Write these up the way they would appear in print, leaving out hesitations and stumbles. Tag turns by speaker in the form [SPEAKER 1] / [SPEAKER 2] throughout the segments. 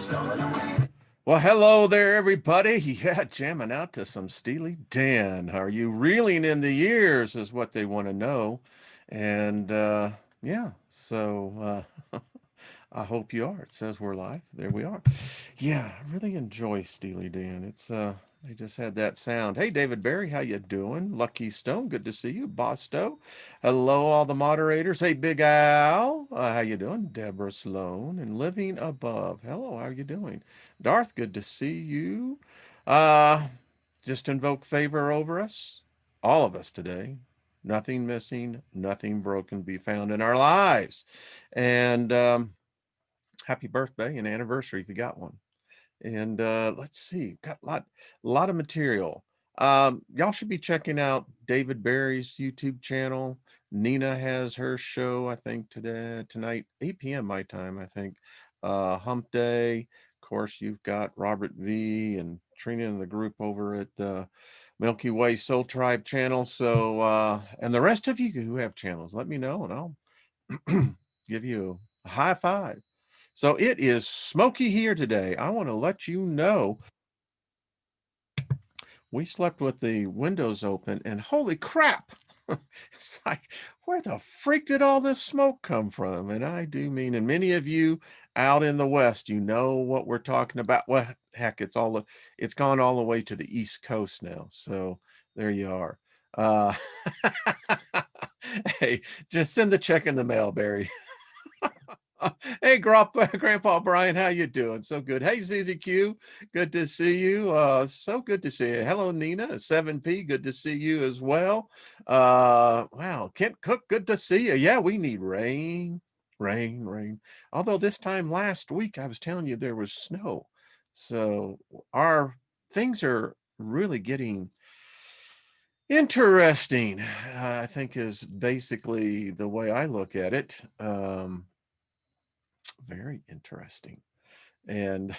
[SPEAKER 1] Well, hello there, everybody. Yeah, jamming out to some Steely Dan. Are you reeling in the years is what they want to know. And yeah, so I hope you are. It says we're live. There we are. Yeah, I really enjoy Steely Dan. It's they just had that sound. Hey, David Barry, how you doing? Lucky Stone, good to see you. Bosto, hello, all the moderators. Hey, Big Al, how you doing? Deborah Sloan and Living Above. Hello, how you doing? Darth, good to see you. Uh, just invoke favor over us, all of us today. Nothing missing, nothing broken be found in our lives. And happy birthday and anniversary if you got one. And let's see, got a lot of material. Y'all should be checking out David Barry's YouTube channel. Nina has her show, I think, tonight, 8 p.m. my time, I think. Hump Day. Of course, you've got Robert V and Trina in the group over at Milky Way Soul Tribe channel. So, and the rest of you who have channels, let me know and I'll give you a high five. So it is smoky here today. I want to let you know we slept with the windows open and holy crap. It's like, where the freak did all this smoke come from? And I do mean, and many of you out in the West, you know what we're talking about. Well, heck, it's gone all the way to the East Coast now. So there you are. Hey, just send the check in the mail, Barry. Hey, Grandpa Brian, how you doing? So good. Hey, ZZQ, good to see you. So good to see you. Hello, Nina, 7P, good to see you as well. Wow, Kent Cook, good to see you. Yeah, we need rain, rain, rain. Although this time last week, I was telling you there was snow. So our things are really getting interesting, I think is basically the way I look at it. Very interesting. And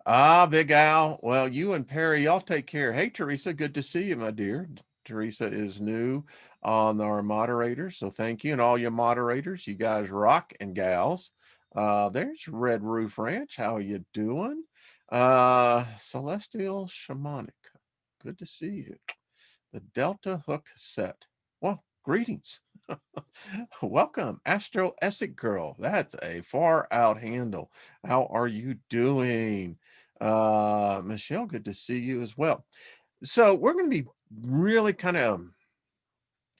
[SPEAKER 1] Big Al. Well, you and Perry, y'all take care. Hey, Teresa, good to see you, my dear. Teresa is new on our moderators, so thank you. And all your moderators, you guys rock and gals. There's Red Roof Ranch. How are you doing? Celestial Shamanic. Good to see you. The Delta Hook set. Well, greetings. Welcome, Astro Essex Girl. That's a far out handle. How are you doing? Michelle, good to see you as well. So we're going to be really kind of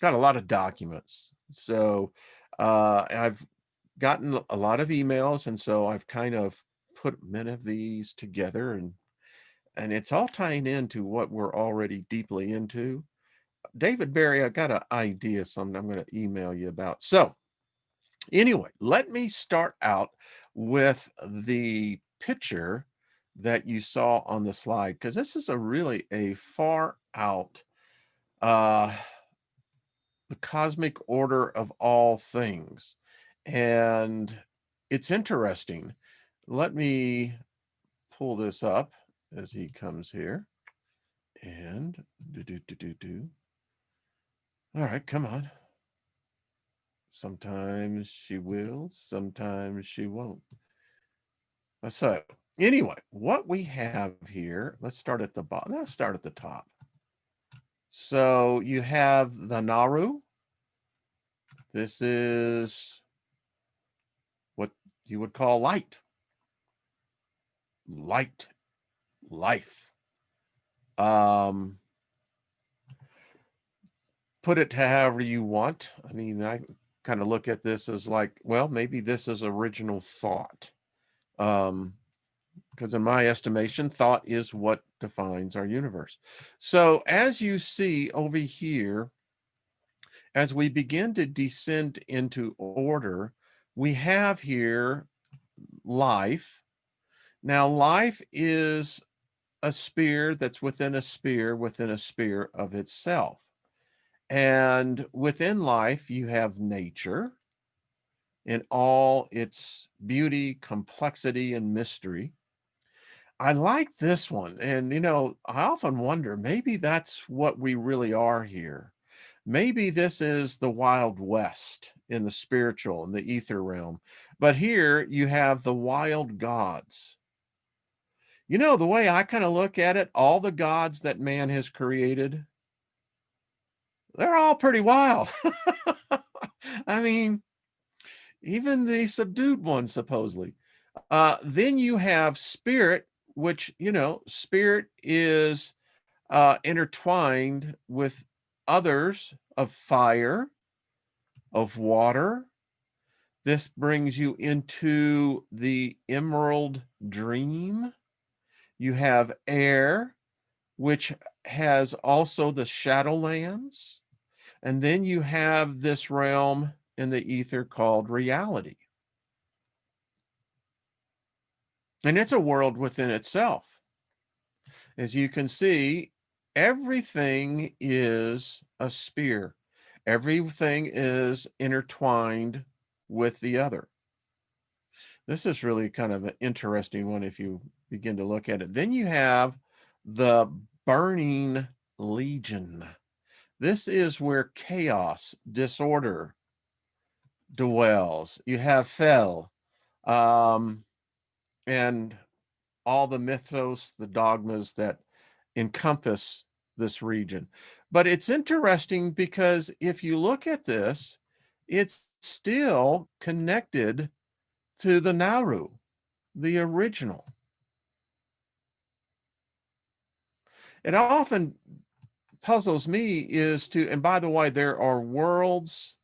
[SPEAKER 1] got a lot of documents. So I've gotten a lot of emails, and so I've kind of put many of these together, and it's all tying into what we're already deeply into. David Barry, I got an idea, something I'm going to email you about. So anyway, let me start out with the picture that you saw on the slide, because this is really a far out, the cosmic order of all things. And it's interesting. Let me pull this up as he comes here. And do. All right, come on. Sometimes she will, sometimes she won't. So anyway, what we have here, let's start at the bottom. Let's start at the top. So you have the Naru. This is what you would call light. Light, life. Put it to however you want. I mean, I kind of look at this as like, well, maybe this is original thought. Because in my estimation, thought is what defines our universe. So as you see over here, as we begin to descend into order, we have here life. Now, life is a sphere that's within a sphere within a sphere of itself. And within life, you have nature in all its beauty, complexity, and mystery. I like this one. And, I often wonder, maybe that's what we really are here. Maybe this is the Wild West in the spiritual, in the ether realm. But here you have the wild gods. You know, the way I kind of look at it, all the gods that man has created, they're all pretty wild. I mean, even the subdued ones, supposedly. Then you have spirit, which, you know, spirit is intertwined with others of fire, of water. This brings you into the emerald dream. You have air, which has also the shadowlands. And then you have this realm in the ether called reality. And it's a world within itself. As you can see, everything is a sphere. Everything is intertwined with the other. This is really kind of an interesting one if you begin to look at it. Then you have the burning legion. This is where chaos, disorder dwells. You have Fel, and all the mythos, the dogmas that encompass this region. But it's interesting because if you look at this, it's still connected to the Nauru, the original. It often puzzles me is to, and by the way, there are worlds.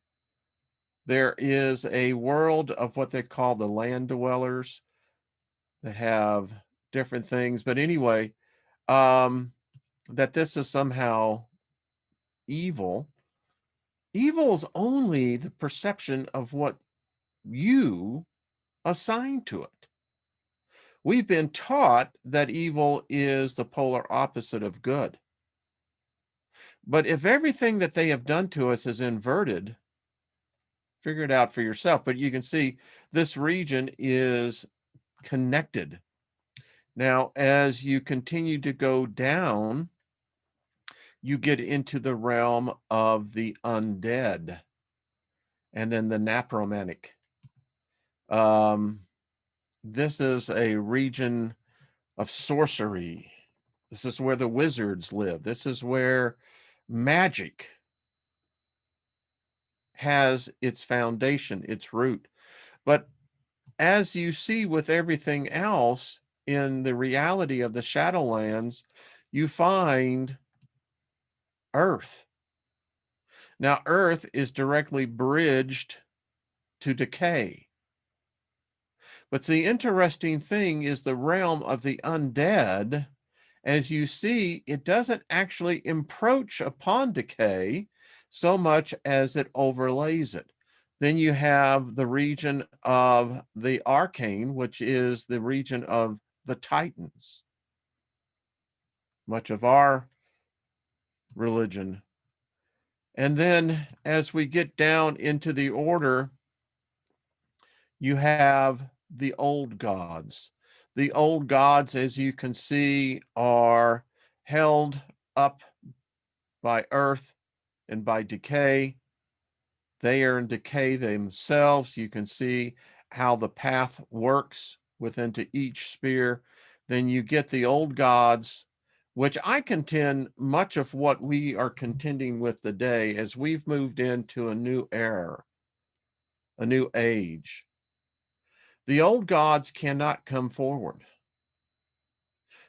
[SPEAKER 1] There is a world of what they call the land dwellers that have different things. But anyway, that this is somehow evil. Evil is only the perception of what you assign to it. We've been taught that evil is the polar opposite of good. But if everything that they have done to us is inverted, figure it out for yourself. But you can see this region is connected. Now, as you continue to go down, you get into the realm of the undead and then the necromantic. This is a region of sorcery. This is where the wizards live. This is where magic has its foundation, its root. But as you see with everything else in the reality of the Shadowlands, you find Earth. Now, Earth is directly bridged to decay. But the interesting thing is the realm of the undead. As you see, it doesn't actually encroach upon decay so much as it overlays it. Then you have the region of the arcane, which is the region of the Titans. Much of our religion. And then as we get down into the order, you have the old gods. The old gods, as you can see, are held up by earth and by decay. They are in decay themselves. You can see how the path works within to each sphere. Then you get the old gods, which I contend much of what we are contending with today as we've moved into a new era, a new age. The old gods cannot come forward.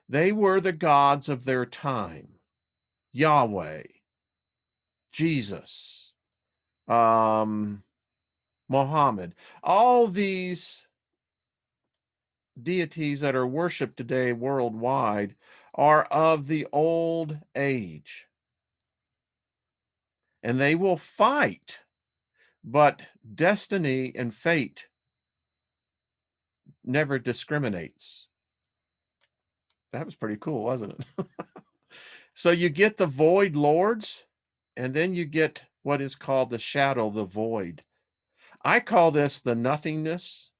[SPEAKER 1] They were the gods of their time. Yahweh, Jesus, Muhammad, all these deities that are worshiped today worldwide are of the old age. And they will fight, but destiny and fate never discriminates. That was pretty cool, wasn't it? So you get the void lords, and then you get what is called the shadow, the void. I call this the nothingness.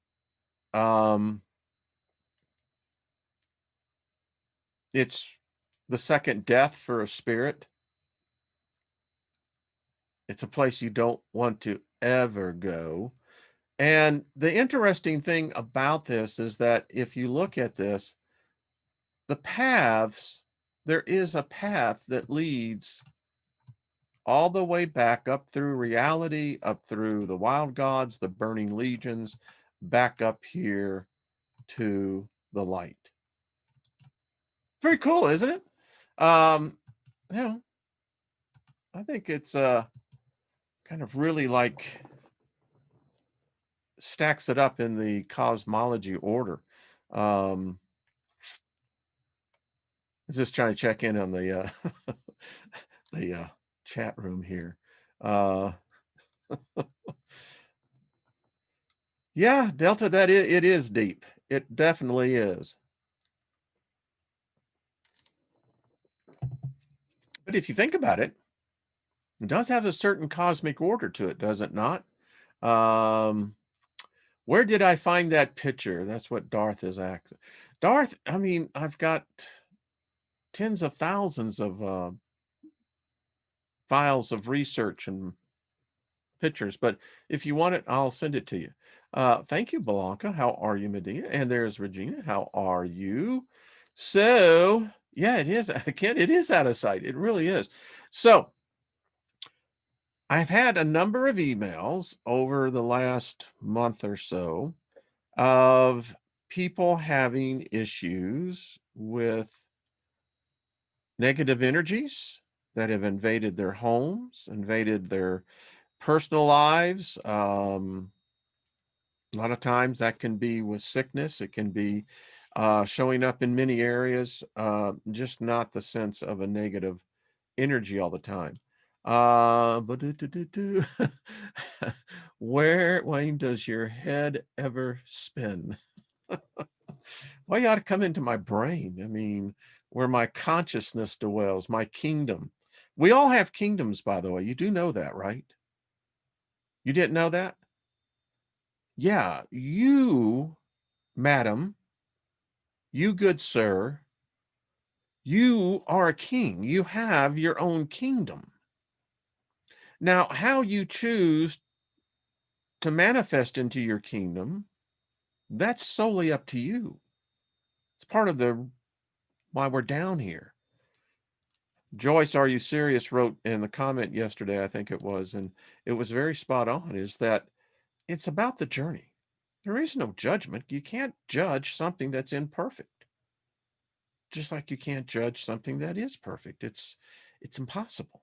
[SPEAKER 1] It's the second death for a spirit. It's a place you don't want to ever go. And the interesting thing about this is that if you look at this, the paths, there is a path that leads all the way back up through reality, up through the wild gods, the burning legions, back up here to the light. Pretty cool, isn't it? You know, I think it's kind of really like stacks it up in the cosmology order. Um, just trying to check in on the the chat room here. Uh, yeah, Delta, that it is deep. It definitely is. But if you think about it, it does have a certain cosmic order to it, does it not? Where did I find that picture? That's what Darth is asking. Darth, I mean, I've got tens of thousands of files of research and pictures, but if you want it, I'll send it to you. Thank you, Blanca. How are you, Medina? And there's Regina. How are you? So, yeah, it is. Again, it is out of sight. It really is. So, I've had a number of emails over the last month or so of people having issues with negative energies that have invaded their homes, invaded their personal lives. A lot of times that can be with sickness. It can be showing up in many areas, just not the sense of a negative energy all the time. But where, Wayne, does your head ever spin? Well, you ought to come into my brain. I mean, where my consciousness dwells, my kingdom. We all have kingdoms, by the way. You do know that, right? You didn't know that? Yeah, you, madam, you good sir, you are a king. You have your own kingdom. Now, how you choose to manifest into your kingdom, that's solely up to you. It's part of the why we're down here. Joyce, are you serious? Wrote in the comment yesterday, I think it was, and it was very spot on, is that it's about the journey. There is no judgment. You can't judge something that's imperfect. Just like you can't judge something that is perfect. It's impossible.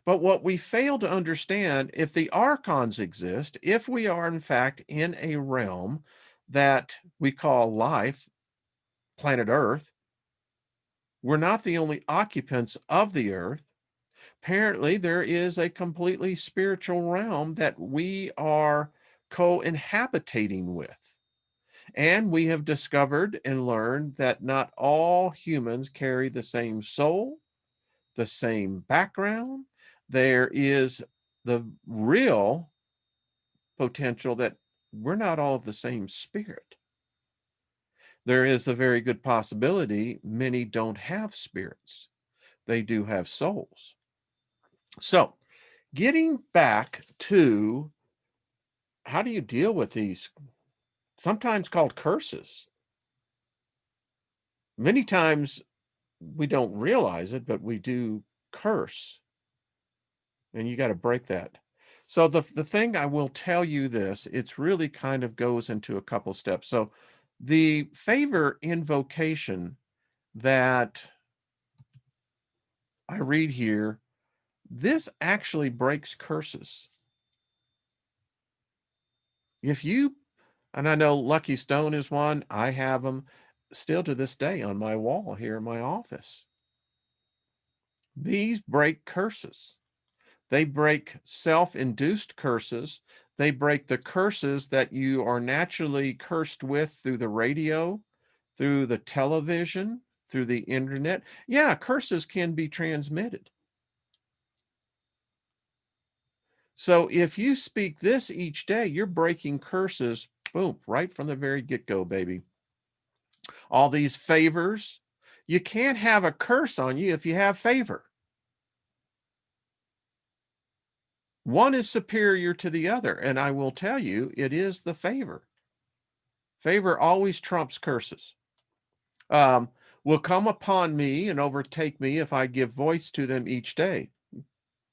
[SPEAKER 1] But what we fail to understand, if the archons exist, if we are in fact in a realm that we call life, planet Earth, we're not the only occupants of the earth. Apparently, there is a completely spiritual realm that we are co-inhabiting with. And we have discovered and learned that not all humans carry the same soul, the same background. There is the real potential that we're not all of the same spirit. There is the very good possibility many don't have spirits. They do have souls. So, getting back to how do you deal with these sometimes called curses? Many times we don't realize it, but we do curse. And you got to break that. So the thing I will tell you this, it's really kind of goes into a couple steps. So the favor invocation that I read here, this actually breaks curses. If you, and I know Lucky Stone is one, I have them still to this day on my wall here in my office. These break curses. They break self-induced curses. They break the curses that you are naturally cursed with through the radio, through the television, through the internet. Yeah, curses can be transmitted. So if you speak this each day, you're breaking curses, boom, right from the very get-go, baby. All these favors, you can't have a curse on you if you have favor. One is superior to the other, and I will tell you, it is the favor. Favor always trumps curses. Will come upon me and overtake me if I give voice to them each day.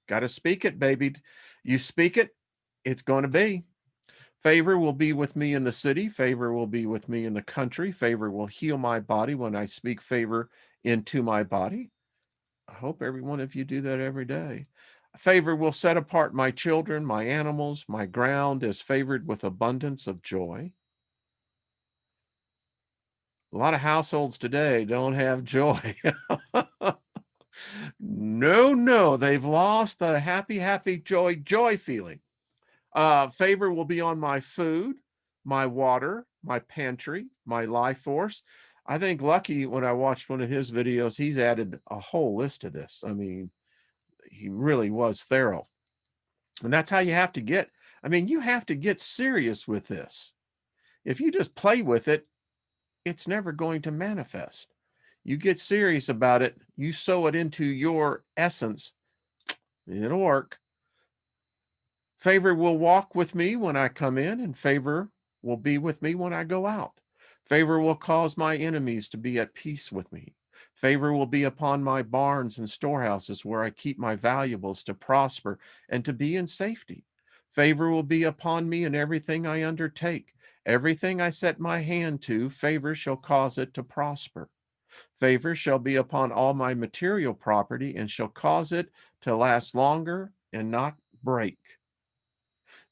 [SPEAKER 1] Got to speak it, baby. You speak it, it's going to be. Favor will be with me in the city. Favor will be with me in the country. Favor will heal my body when I speak favor into my body. I hope every one of you do that every day. Favor will set apart my children, my animals, my ground is favored with abundance of joy. A lot of households today don't have joy. No, they've lost the happy, joy feeling. Favor will be on my food, my water, my pantry, my life force. I think Lucky, when I watched one of his videos, he's added a whole list of this. I mean, he really was thorough. And that's how you have to get. I mean, you have to get serious with this. If you just play with it, it's never going to manifest. You get serious about it, you sew it into your essence, it'll work. Favor will walk with me when I come in, and favor will be with me when I go out. Favor will cause my enemies to be at peace with me. Favor will be upon my barns and storehouses where I keep my valuables to prosper and to be in safety. Favor will be upon me in everything I undertake. Everything I set my hand to, favor shall cause it to prosper. Favor shall be upon all my material property and shall cause it to last longer and not break.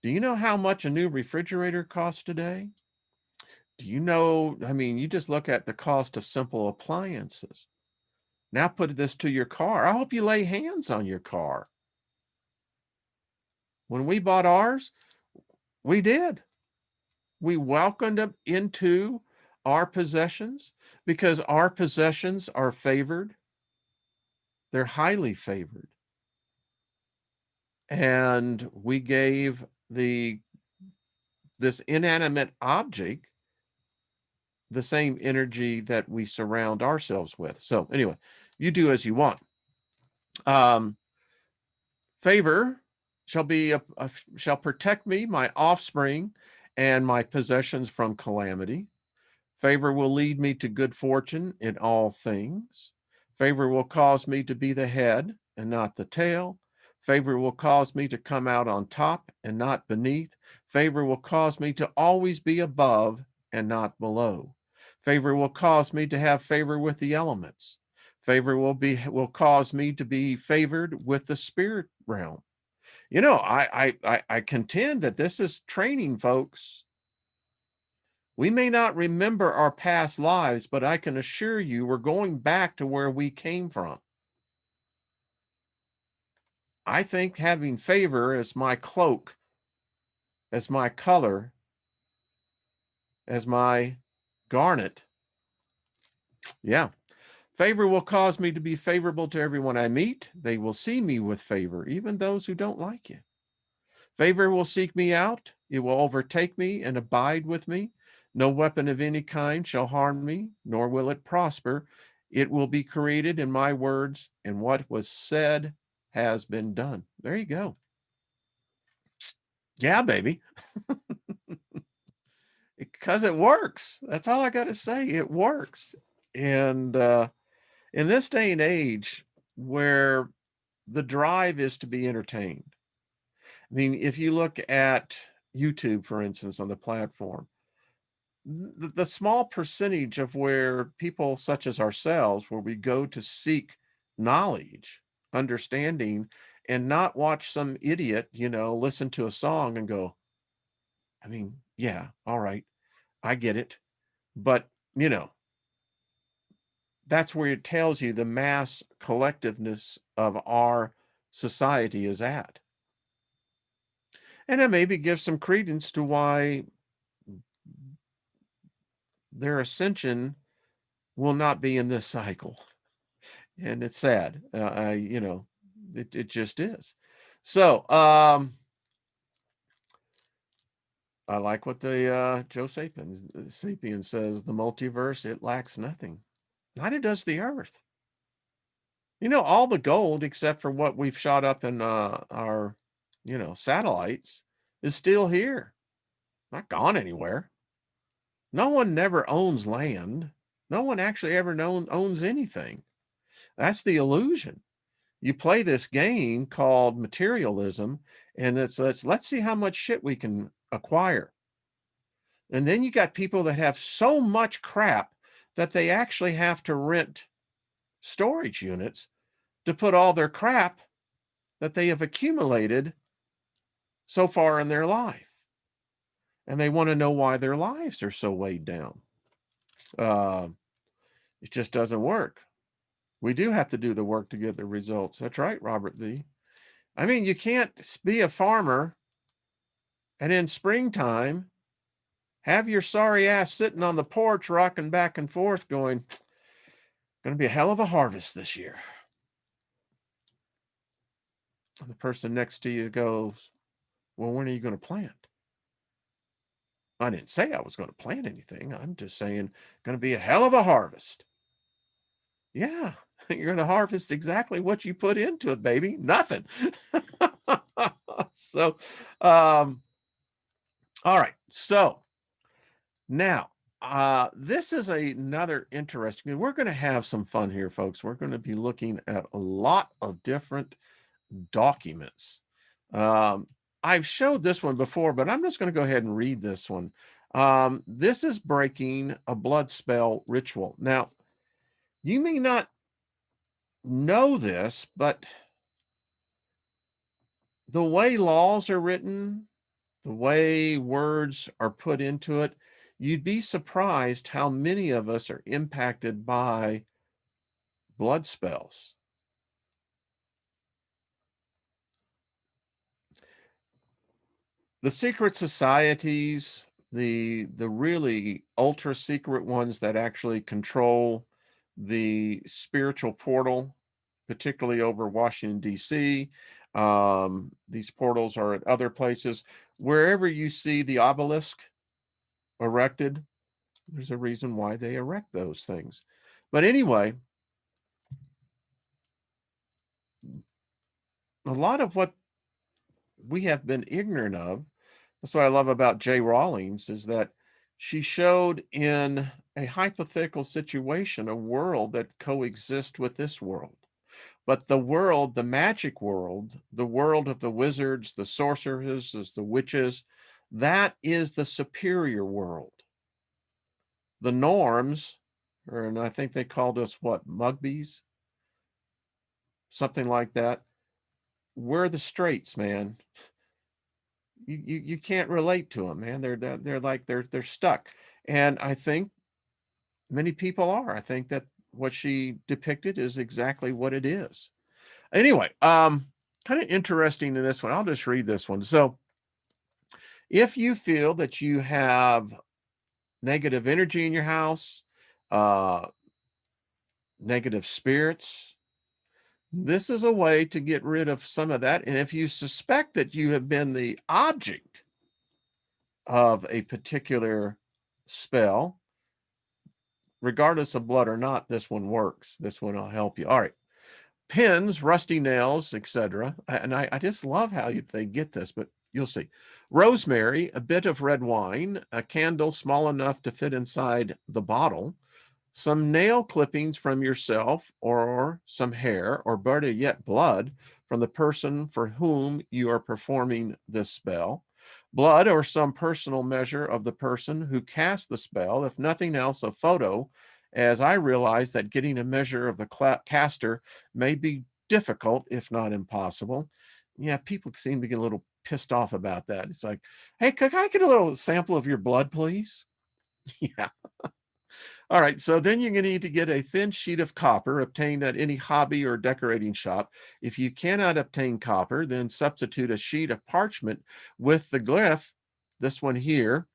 [SPEAKER 1] Do you know how much a new refrigerator costs today? Do you know, I mean, you just look at the cost of simple appliances. Now put this to your car. I hope you lay hands on your car. When we bought ours, we did. We welcomed them into our possessions because our possessions are favored. They're highly favored. And we gave this inanimate object the same energy that we surround ourselves with. So anyway, you do as you want. Favor shall protect me, my offspring, and my possessions from calamity. Favor will lead me to good fortune in all things. Favor will cause me to be the head and not the tail. Favor will cause me to come out on top and not beneath. Favor will cause me to always be above and not below. Favor will cause me to have favor with the elements. Favor will cause me to be favored with the spirit realm. You know, I contend that this is training, folks. We may not remember our past lives, but I can assure you we're going back to where we came from. I think having favor as my cloak, as my color, as my garnet, yeah. Favor will cause me to be favorable to everyone I meet. They will see me with favor, even those who don't like you. Favor will seek me out. It will overtake me and abide with me. No weapon of any kind shall harm me, nor will it prosper. It will be created in my words, and what was said has been done. There you go. Yeah, baby. Because it works. That's all I got to say. It works. And in this day and age where the drive is to be entertained, I mean, if you look at YouTube, for instance, on the platform, the small percentage of where people such as ourselves, where we go to seek knowledge, understanding, and not watch some idiot, listen to a song and go, I mean, yeah, all right, I get it. But, that's where it tells you the mass collectiveness of our society is at. And it maybe gives some credence to why their ascension will not be in this cycle. And it's sad. It just is. So, I like what the Joe Sapien says, the multiverse, it lacks nothing. Neither does the earth. All the gold except for what we've shot up in our, satellites is still here, not gone anywhere. No one never owns land. No one actually ever owns anything. That's the illusion. You play this game called materialism, and let's see how much shit we can acquire. And then you got people that have so much crap that they actually have to rent storage units to put all their crap that they have accumulated so far in their life. And they want to know why their lives are so weighed down. It just doesn't work. We do have to do the work to get the results. That's right, Robert V. I mean, you can't be a farmer and in springtime have your sorry ass sitting on the porch rocking back and forth going, going to be a hell of a harvest this year. And the person next to you goes, well, when are you going to plant? I didn't say I was going to plant anything. I'm just saying, going to be a hell of a harvest. Yeah, you're going to harvest exactly what you put into it, baby. Nothing. So, all right. So now, this is another interesting, we're going to have some fun here, folks. We're going to be looking at a lot of different documents. I've showed this one before, but I'm just going to go ahead and read this one. This is breaking a blood spell ritual. Now, you may not know this, but the way laws are written, the way words are put into it, you'd be surprised how many of us are impacted by blood spells. The secret societies, the really ultra secret ones that actually control the spiritual portal, particularly over Washington, D.C. These portals are at other places. Wherever you see the obelisk erected, there's a reason why they erect those things. But anyway, a lot of what we have been ignorant of, that's what I love about J. Rawlings, is that she showed in a hypothetical situation a world that coexists with this world. But the world, the magic world, the world of the wizards, the sorceresses, the witches, that is the superior world. The norms, and I think they called us what, Mugbies? Something like that. We're the straights, man. You can't relate to them, man. They're like they're stuck. And I think many people are. I think that what she depicted is exactly what it is. Anyway, kind of interesting in this one. I'll just read this one. So if you feel that you have negative energy in your house, negative spirits, this is a way to get rid of some of that. And if you suspect that you have been the object of a particular spell, regardless of blood or not, this one works. This one will help you. All right. Pins, rusty nails, etc. And I just love how they get this, but you'll see. Rosemary, a bit of red wine, a candle small enough to fit inside the bottle, some nail clippings from yourself or some hair, or better yet, blood from the person for whom you are performing this spell, blood or some personal measure of the person who cast the spell, if nothing else, a photo, as I realize that getting a measure of the caster may be difficult, if not impossible. Yeah, people seem to get a little pissed off about that. It's like, hey, could I get a little sample of your blood, please? Yeah. All right, so then you're going to need to get a thin sheet of copper obtained at any hobby or decorating shop. If you cannot obtain copper, then substitute a sheet of parchment with the glyph, this one here.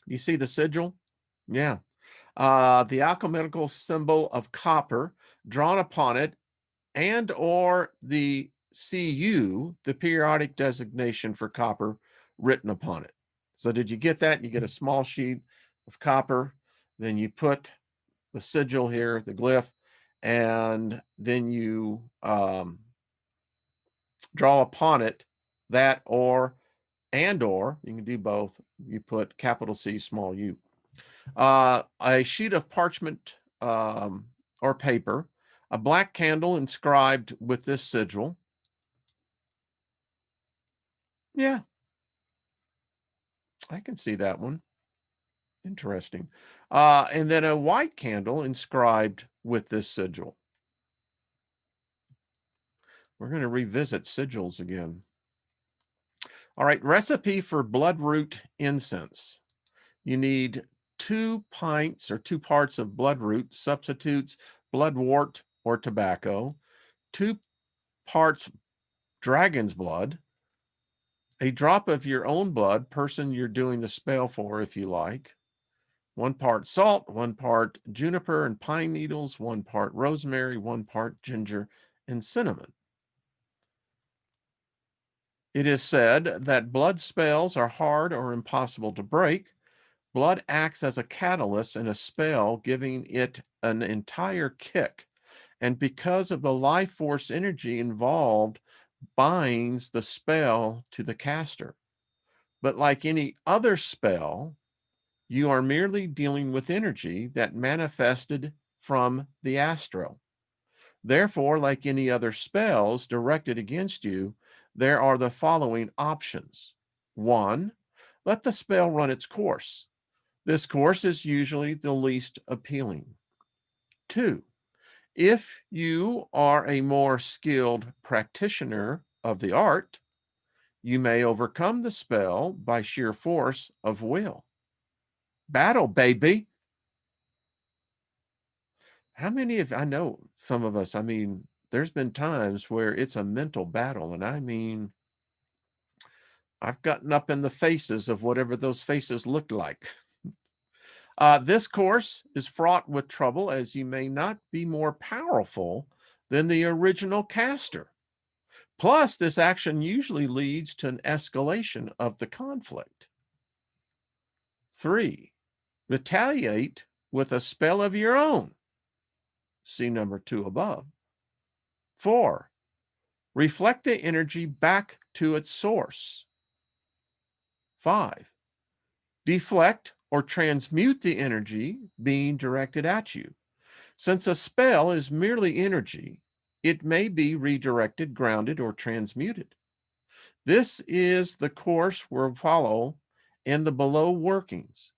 [SPEAKER 1] You see the sigil? Yeah. The alchemical symbol of copper drawn upon it, and or the CU, the periodic designation for copper, written upon it. So did you get that? You get a small sheet of copper, then you put the sigil here, the glyph, and then you draw upon it that, or you can do both. You put capital C, small u. A sheet of parchment or paper, a black candle inscribed with this sigil. Yeah, I can see that one. Interesting. And then a white candle inscribed with this sigil. We're going to revisit sigils again. All right, recipe for bloodroot incense. You need 2 pints or 2 parts of bloodroot, substitutes bloodwort or tobacco, 2 parts dragon's blood, a drop of your own blood, person you're doing the spell for if you like, 1 part salt, 1 part juniper and pine needles, 1 part rosemary, 1 part ginger and cinnamon. It is said that blood spells are hard or impossible to break. Blood acts as a catalyst in a spell, giving it an entire kick. And because of the life force energy involved, binds the spell to the caster. But like any other spell, you are merely dealing with energy that manifested from the astral. Therefore, like any other spells directed against you, there are the following options. 1, let the spell run its course. This course is usually the least appealing. 2, if you are a more skilled practitioner of the art, you may overcome the spell by sheer force of will. Battle, baby. How many of, I know some of us, I mean, there's been times where it's a mental battle, and I mean, I've gotten up in the faces of whatever those faces looked like. This course is fraught with trouble, as you may not be more powerful than the original caster. Plus, this action usually leads to an escalation of the conflict. 3, retaliate with a spell of your own. See number 2 above. 4, reflect the energy back to its source. 5, deflect or transmute the energy being directed at you. Since a spell is merely energy, it may be redirected, grounded, or transmuted. This is the course we'll follow in the below workings.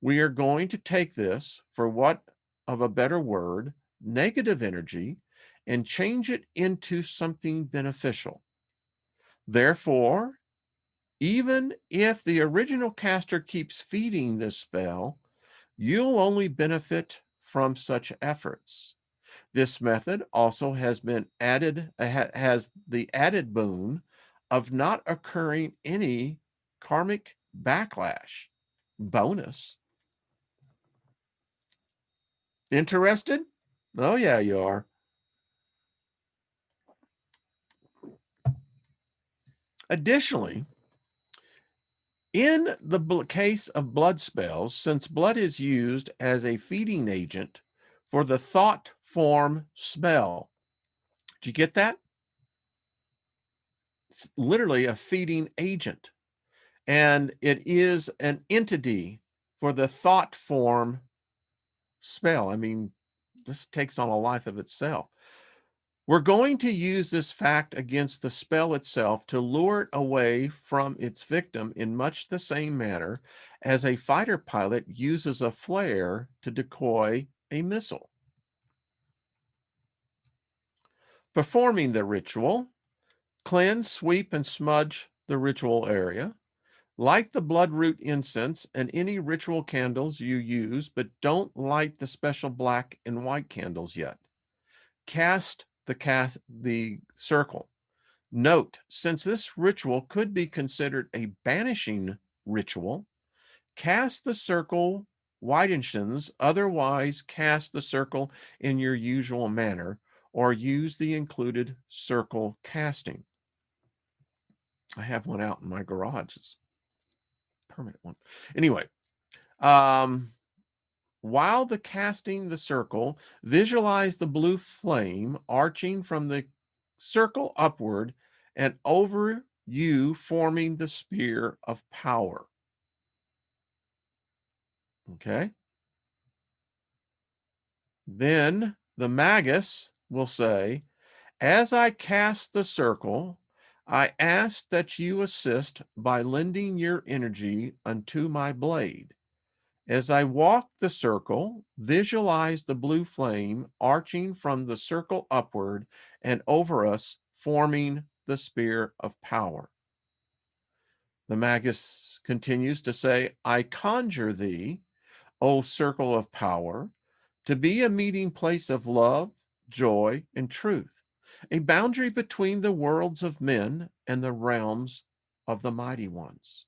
[SPEAKER 1] We are going to take this, for what of a better word, negative energy, and change it into something beneficial. Therefore, even if the original caster keeps feeding this spell, you'll only benefit from such efforts. This method also has been added, has the added boon of not occurring any karmic backlash. Bonus. Interested? Oh, yeah, you are. Additionally, in the case of blood spells, since blood is used as a feeding agent for the thought form spell, did you get that? It's literally a feeding agent. And it is an entity for the thought form spell. I mean, this takes on a life of itself. We're going to use this fact against the spell itself to lure it away from its victim in much the same manner as a fighter pilot uses a flare to decoy a missile. Performing the ritual, cleanse, sweep, and smudge the ritual area. Light the bloodroot incense and any ritual candles you use, but don't light the special black and white candles yet. Cast the circle. Note, since this ritual could be considered a banishing ritual, cast the circle whitenshins, otherwise cast the circle in your usual manner, or use the included circle casting. I have one out in my garage. It's a permanent one. Anyway, while the casting the circle, visualize the blue flame arching from the circle upward and over you forming the sphere of power. Okay. Then the magus will say, as I cast the circle, I ask that you assist by lending your energy unto my blade. As I walk the circle, visualize the blue flame arching from the circle upward and over us, forming the spear of power. The magus continues to say, I conjure thee, O circle of power, to be a meeting place of love, joy, and truth, a boundary between the worlds of men and the realms of the mighty ones,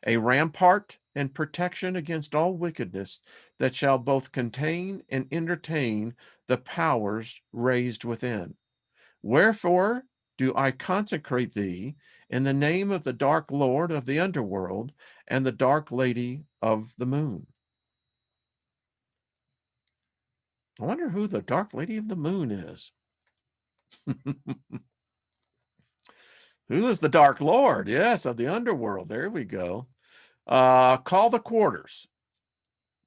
[SPEAKER 1] a rampart and protection against all wickedness that shall both contain and entertain the powers raised within. Wherefore do I consecrate thee in the name of the dark lord of the underworld and the dark lady of the moon. I wonder who the dark lady of the moon is. Who is the dark lord? Yes, of the underworld. There we go. Call the quarters.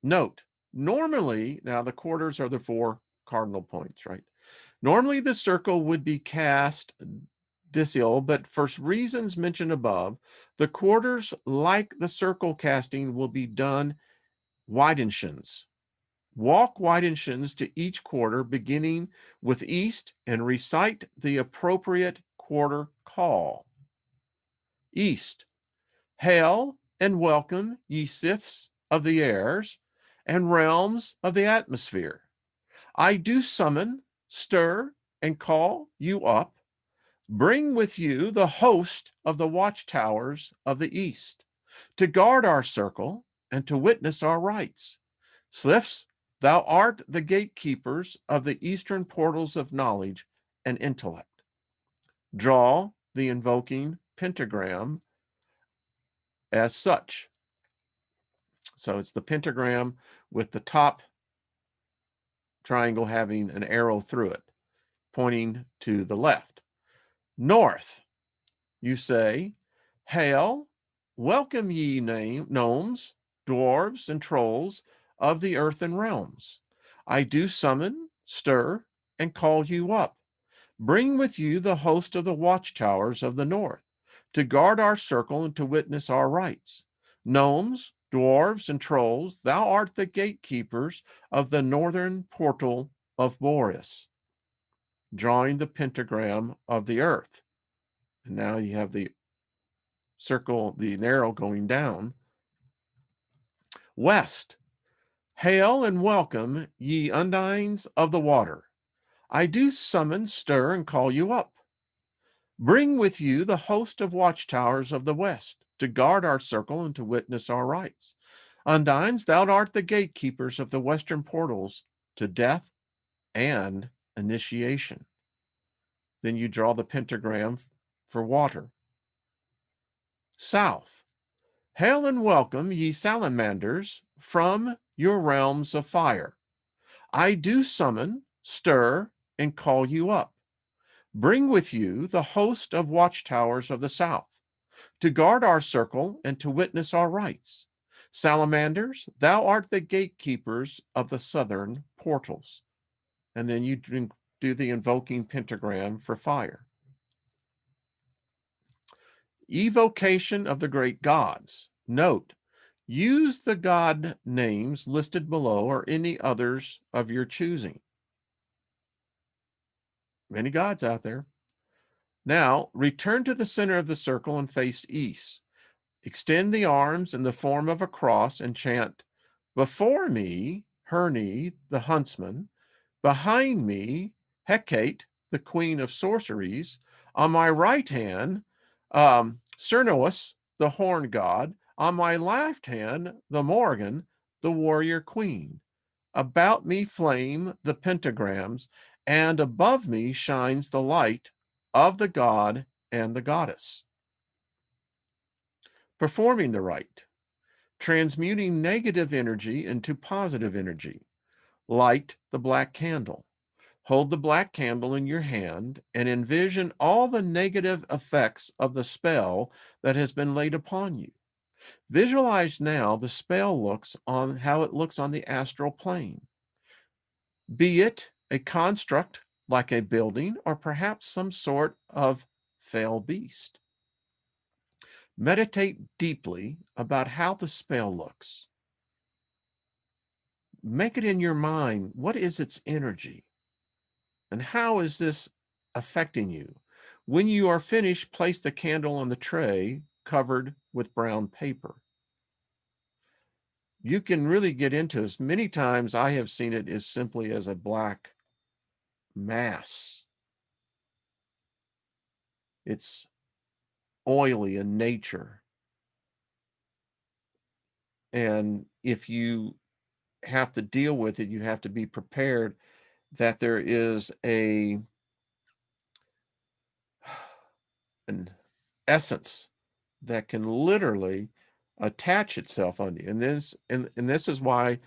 [SPEAKER 1] Note, normally, now the quarters are the 4 cardinal points, right? Normally the circle would be cast discal, but for reasons mentioned above, the quarters, like the circle casting, will be done widenshins. Walk widenshins to each quarter, beginning with east, and recite the appropriate quarter call. East, hail and welcome, ye Siths of the airs and realms of the atmosphere. I do summon, stir, and call you up. Bring with you the host of the watchtowers of the east to guard our circle and to witness our rights. Slifs, thou art the gatekeepers of the eastern portals of knowledge and intellect. Draw the invoking pentagram as such. So it's the pentagram with the top triangle having an arrow through it, pointing to the left. North, you say, hail, welcome ye gnomes, dwarves, and trolls of the earthen realms. I do summon, stir, and call you up. Bring with you the host of the watchtowers of the north to guard our circle and to witness our rights. Gnomes, dwarves, and trolls, thou art the gatekeepers of the northern portal of Boris, drawing the pentagram of the earth. And now you have the circle, the arrow going down. West, hail and welcome, ye undines of the water. I do summon, stir, and call you up. Bring with you the host of watchtowers of the west to guard our circle and to witness our rights. Undines, thou art the gatekeepers of the western portals to death and initiation. Then you draw the pentagram for water. South, hail and welcome, ye salamanders, from your realms of fire. I do summon, stir, and call you up. Bring with you the host of watchtowers of the south to guard our circle and to witness our rights. Salamanders, thou art the gatekeepers of the southern portals. And then you do the invoking pentagram for fire. Evocation of the great gods. Note, use the god names listed below or any others of your choosing. Many gods out there. Now, return to the center of the circle and face east. Extend the arms in the form of a cross and chant, before me, Herni, the huntsman, behind me, Hecate, the queen of sorceries, on my right hand, Cernuus, the horn god, on my left hand, the Morgan, the warrior queen. About me flame the pentagrams, and above me shines the light of the god and the goddess. Performing the rite, transmuting negative energy into positive energy. Light the black candle. Hold the black candle in your hand and envision all the negative effects of the spell that has been laid upon you. Visualize now the spell looks on how it looks on the astral plane, be it a construct like a building or perhaps some sort of fell beast. Meditate deeply about how the spell looks. Make it in your mind, what is its energy? And how is this affecting you? When you are finished, place the candle on the tray covered with brown paper. You can really get into this. Many times I have seen it as simply as a black mass. It's oily in nature. And if you have to deal with it, you have to be prepared that there is an essence that can literally attach itself on you. And this is why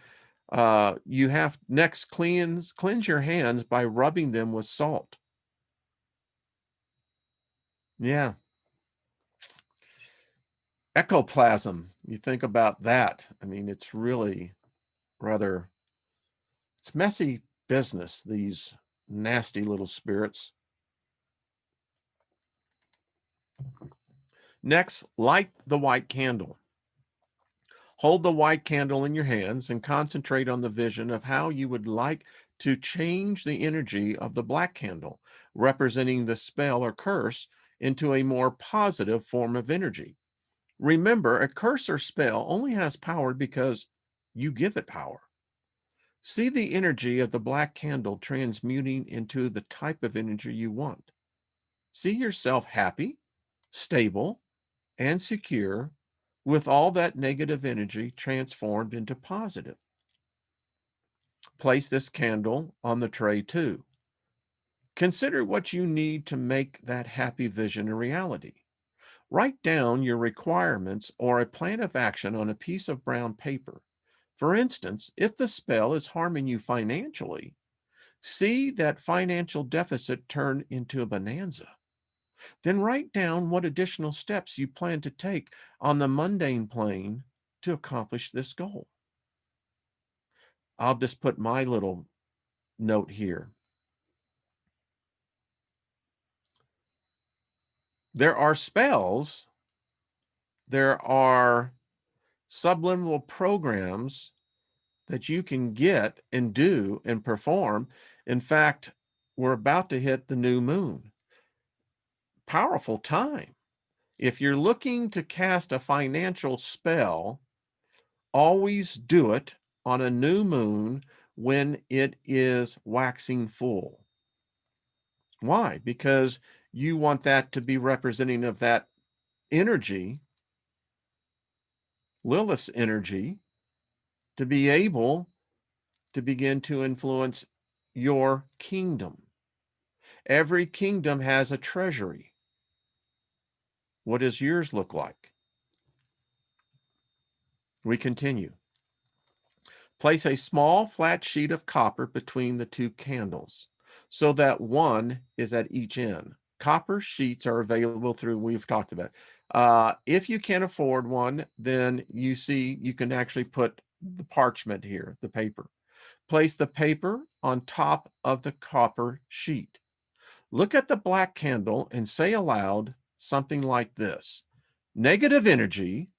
[SPEAKER 1] you have next cleanse your hands by rubbing them with salt. Yeah. Ectoplasm. You think about that. I mean, it's really rather, it's messy business, these nasty little spirits. Next, light the white candle. Hold the white candle in your hands and concentrate on the vision of how you would like to change the energy of the black candle, representing the spell or curse, into a more positive form of energy. Remember, a curse or spell only has power because you give it power. See the energy of the black candle transmuting into the type of energy you want. See yourself happy, stable, and secure, with all that negative energy transformed into positive. Place this candle on the tray too. Consider what you need to make that happy vision a reality. Write down your requirements or a plan of action on a piece of brown paper. For instance, if the spell is harming you financially, see that financial deficit turn into a bonanza. Then write down what additional steps you plan to take on the mundane plane to accomplish this goal. I'll just put my little note here. There are spells, there are subliminal programs that you can get and do and perform. In fact, we're about to hit the new moon. Powerful time. If you're looking to cast a financial spell, always do it on a new moon when it is waxing full. Why? Because you want that to be representing of that energy, Lilith's energy, to be able to begin to influence your kingdom. Every kingdom has a treasury. What does yours look like? We continue. Place a small flat sheet of copper between the two candles so that one is at each end. Copper sheets are available through, we've talked about. If you can't afford one, then you can actually put the parchment here, the paper. Place the paper on top of the copper sheet. Look at the black candle and say aloud something like this: negative energy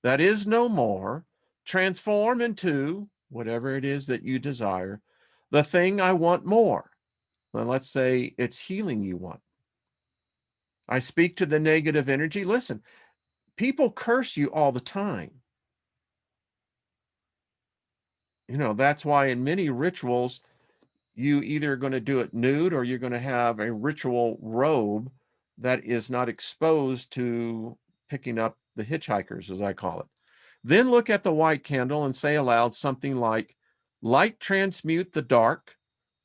[SPEAKER 1] that is no more, transform into whatever it is that you desire, the thing I want more. Well, let's say it's healing you want. I speak to the negative energy. Listen, people curse you all the time. You know, that's why in many rituals, you either going to do it nude or you're going to have a ritual robe that is not exposed to picking up the hitchhikers, as I call it. Then look at the white candle and say aloud something like, light transmute the dark,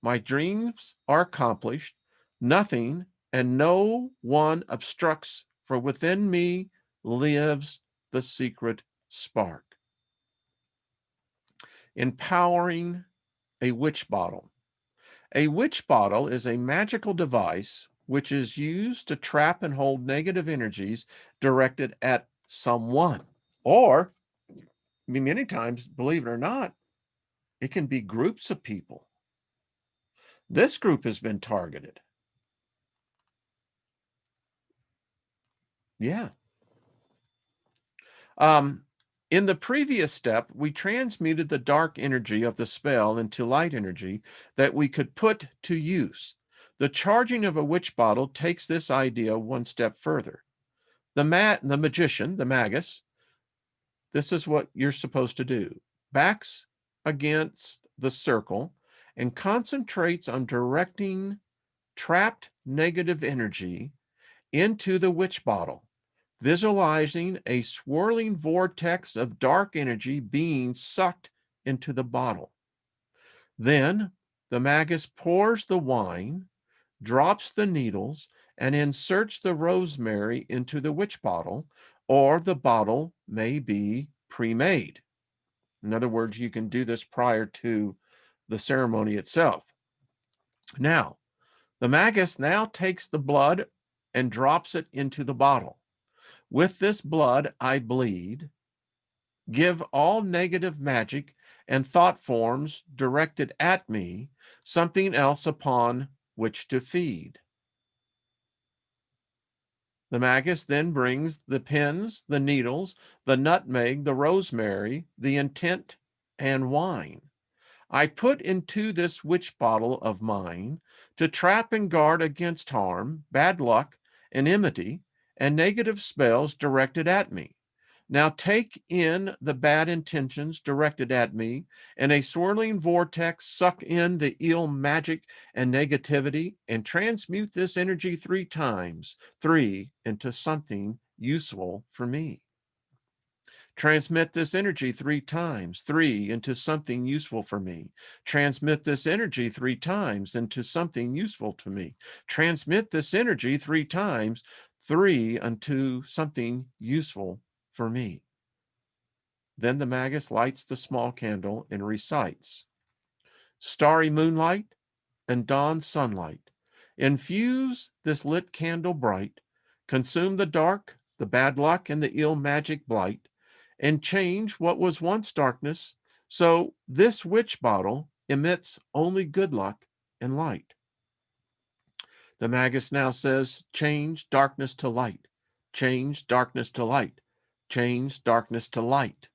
[SPEAKER 1] my dreams are accomplished, nothing and no one obstructs, for within me lives the secret spark. Empowering a witch bottle. A witch bottle is a magical device which is used to trap and hold negative energies directed at someone. Or, many times, believe it or not, it can be groups of people. This group has been targeted. Yeah. In the previous step, we transmuted the dark energy of the spell into light energy that we could put to use. The charging of a witch bottle takes this idea one step further. The magician, the magus, this is what you're supposed to do. Backs against the circle and concentrates on directing trapped negative energy into the witch bottle, visualizing a swirling vortex of dark energy being sucked into the bottle. Then the magus pours the wine, drops the needles, and inserts the rosemary into the witch bottle, or the bottle may be pre-made. In other words, you can do this prior to the ceremony itself. Now, the magus now takes the blood and drops it into the bottle. With this blood I bleed, give all negative magic and thought forms directed at me something else upon which to feed. The magus then brings the pins, the needles, the nutmeg, the rosemary, the intent, and wine. I put into this witch bottle of mine to trap and guard against harm, bad luck, enmity, and negative spells directed at me. Now take in the bad intentions directed at me, and a swirling vortex suck in the ill magic and negativity, and transmute this energy 3 times, 3 into something useful for me. Transmit this energy 3 times, 3 into something useful for me. Transmit this energy 3 times into something useful to me. Transmit this energy 3 times, 3 unto something useful for me. Then the magus lights the small candle and recites, starry moonlight and dawn sunlight, infuse this lit candle bright, consume the dark, the bad luck, and the ill magic blight, and change what was once darkness, so this witch bottle emits only good luck and light. The magus now says, change darkness to light, change darkness to light, change darkness to light.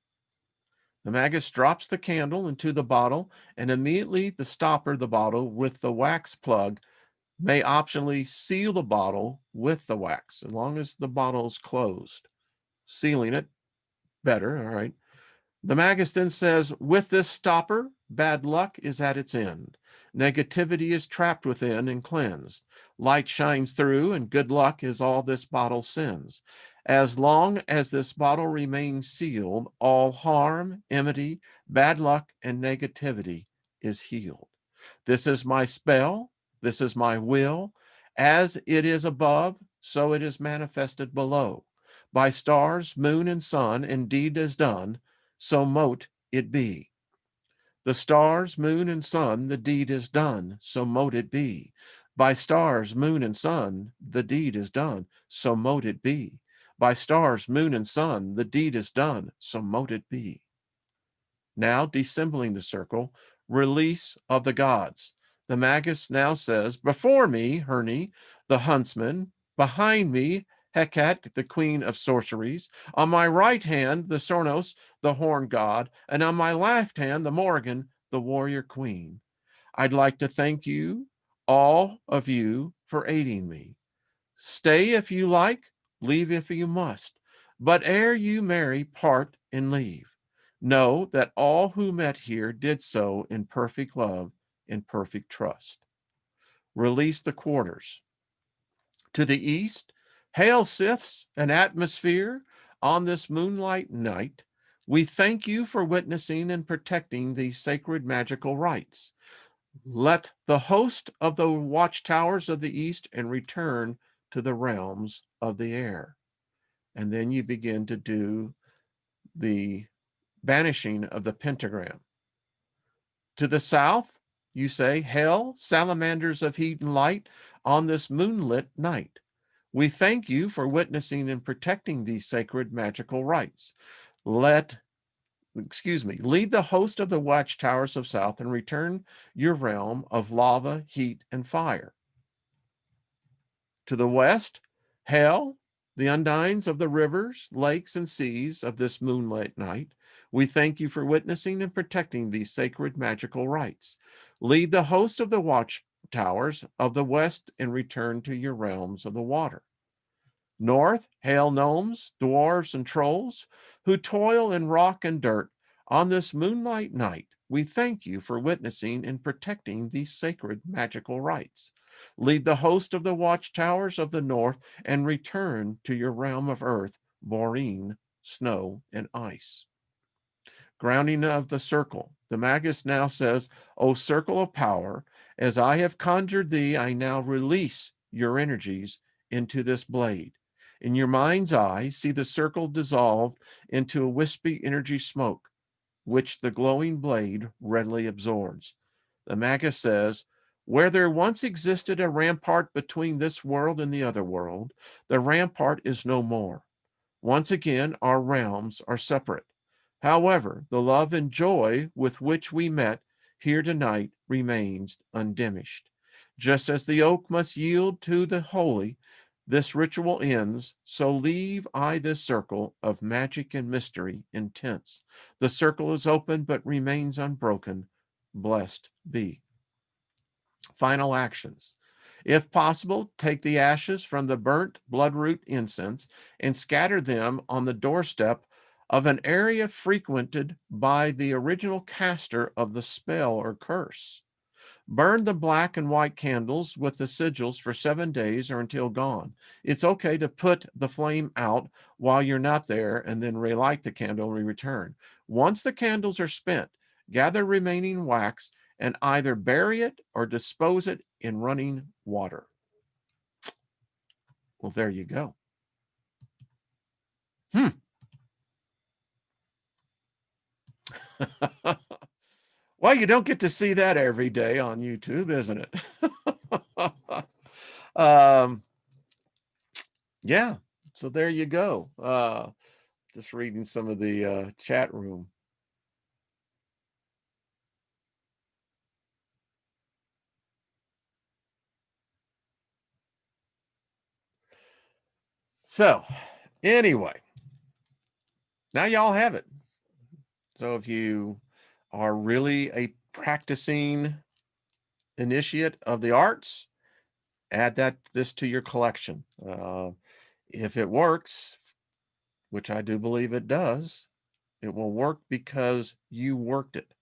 [SPEAKER 1] The magus drops the candle into the bottle, and immediately the stopper, the bottle with the wax plug, may optionally seal the bottle with the wax, as long as the bottle is closed. Sealing it, better, all right. The magus then says, with this stopper, bad luck is at its end. Negativity is trapped within and cleansed. Light shines through, and good luck is all this bottle sends. As long as this bottle remains sealed, all harm, enmity, bad luck, and negativity is healed. This is my spell. This is my will. As it is above, so it is manifested below. By stars, moon, and sun, indeed is done, so mote it be. The stars, moon, and sun, the deed is done, so mote it be. By stars, moon, and sun, the deed is done, so mote it be. By stars, moon, and sun, the deed is done, so mote it be. Now, dissembling the circle, release of the gods. The magus now says, before me, Herni, the huntsman, behind me, Hecate, the queen of sorceries, on my right hand, the Sornos, the horn god, and on my left hand, the Morrigan, the warrior queen. I'd like to thank you, all of you, for aiding me. Stay if you like, leave if you must, but ere you marry, part and leave. Know that all who met here did so in perfect love, in perfect trust. Release the quarters. To the east, hail Siths and atmosphere on this moonlight night. We thank you for witnessing and protecting these sacred magical rites. Let the host of the watchtowers of the east and return to the realms of the air. And then you begin to do the banishing of the pentagram. To the south, You say, hail, salamanders of heat and light, on this moonlit night. We thank you for witnessing and protecting these sacred magical rites. Lead the host of the watchtowers of South and return your realm of lava, heat, and fire. To the west, hail, the undines of the rivers, lakes, and seas of this moonlight night. We thank you for witnessing and protecting these sacred magical rites. Lead the host of the watchtowers of the west and return to your realms of the water. North, hail gnomes, dwarves, and trolls who toil in rock and dirt on this moonlight night. We thank you for witnessing and protecting these sacred magical rites. Lead the host of the watchtowers of the north and return to your realm of earth, Maureen, snow, and ice. Grounding of the circle. The magus now says, O circle of power, as I have conjured thee, I now release your energies into this blade. In your mind's eye, see the circle dissolve into a wispy energy smoke, which the glowing blade readily absorbs. The magus says, where there once existed a rampart between this world and the other world, the rampart is no more. Once again, our realms are separate. However, the love and joy with which we met here tonight remains undiminished. Just as the oak must yield to the holy, this ritual ends, so leave I this circle of magic and mystery intense. The circle is open but remains unbroken. Blessed be. Final actions. If possible, take the ashes from the burnt bloodroot incense and scatter them on the doorstep of an area frequented by the original caster of the spell or curse. Burn the black and white candles with the sigils for 7 days or until gone. It's okay to put the flame out while you're not there and then relight the candle and return. Once the candles are spent, gather remaining wax and either bury it or dispose it in running water. Well, there you go. Well, you don't get to see that every day on YouTube, isn't it? Yeah, so there you go. Just reading some of the chat room. So anyway, now y'all have it. So if you are really a practicing initiate of the arts, add this to your collection. If it works, which I do believe it does, it will work because you worked it.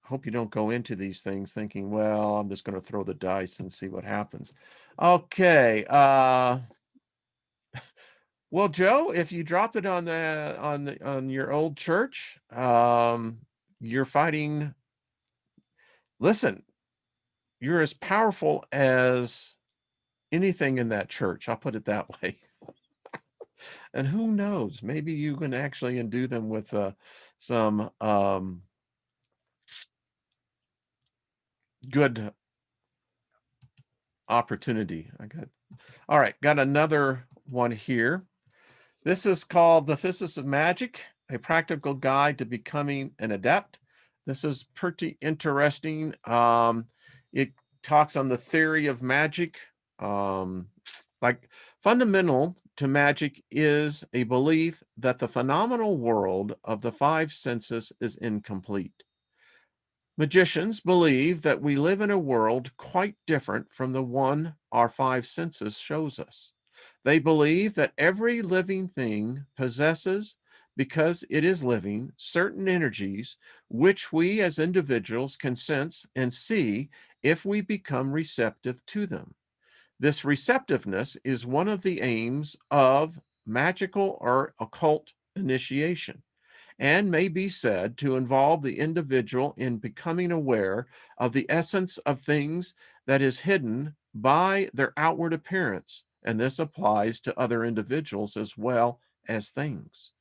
[SPEAKER 1] I hope you don't go into these things thinking, well, I'm just going to throw the dice and see what happens. Okay. Well, Joe, if you dropped it on on your old church, you're fighting. Listen, you're as powerful as anything in that church. I'll put it that way. And who knows? Maybe you can actually undo them with some good opportunity. All right, got another one here. This is called The Physics of Magic, a practical guide to becoming an adept. This is pretty interesting. It talks on the theory of magic. Like fundamental to magic is a belief that the phenomenal world of the five senses is incomplete. Magicians believe that we live in a world quite different from the one our five senses shows us. They believe that every living thing possesses, because it is living, certain energies which we as individuals can sense and see if we become receptive to them. This receptiveness is one of the aims of magical or occult initiation, and may be said to involve the individual in becoming aware of the essence of things that is hidden by their outward appearance. And this applies to other individuals as well as things.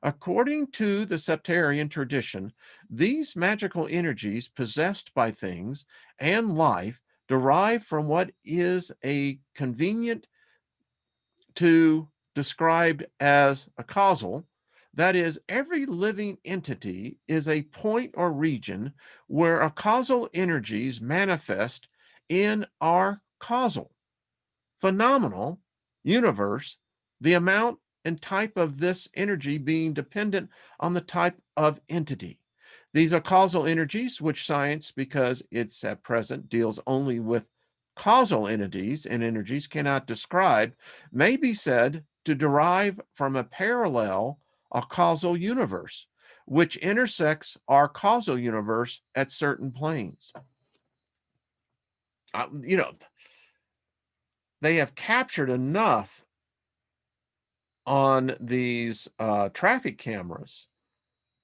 [SPEAKER 1] According to the septarian tradition, these magical energies possessed by things and life derive from what is a convenient to described as a causal. That is, every living entity is a point or region where a causal energies manifest in our causal phenomenal universe, the amount and type of this energy being dependent on the type of entity. These are causal energies, which science, because it's at present deals only with causal entities and energies cannot describe, may be said to derive from a parallel, a causal universe, which intersects our causal universe at certain planes. You know, they have captured enough on these traffic cameras,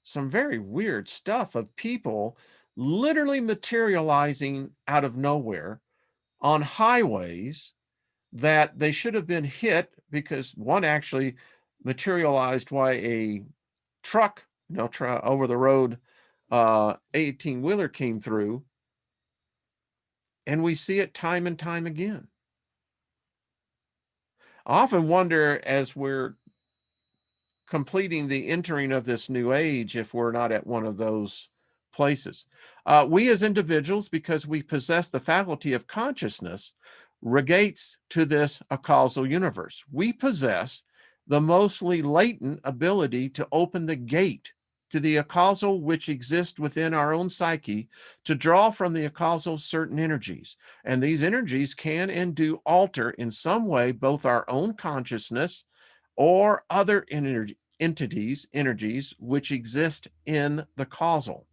[SPEAKER 1] some very weird stuff of people literally materializing out of nowhere on highways that they should have been hit, because one actually materialized while a truck, over the road 18-wheeler came through, and we see it time and time again. I often wonder, as we're completing the entering of this new age, if we're not at one of those places. We as individuals, because we possess the faculty of consciousness, regates to this a causal universe. We possess the mostly latent ability to open the gate to the acausal which exists within our own psyche, to draw from the acausal certain energies. And these energies can and do alter in some way both our own consciousness or other energies which exist in the causal.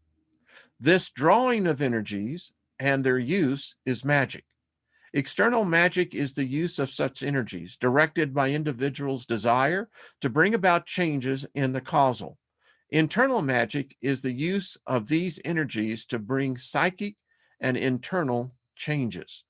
[SPEAKER 1] This drawing of energies and their use is magic. External magic is the use of such energies directed by individuals' desire to bring about changes in the causal. Internal magic is the use of these energies to bring psychic and internal changes.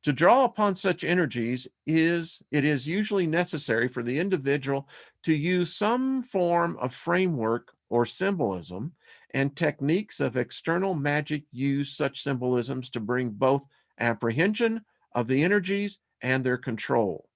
[SPEAKER 1] To draw upon such energies it is usually necessary for the individual to use some form of framework or symbolism, and techniques of external magic use such symbolisms to bring both apprehension of the energies and their control.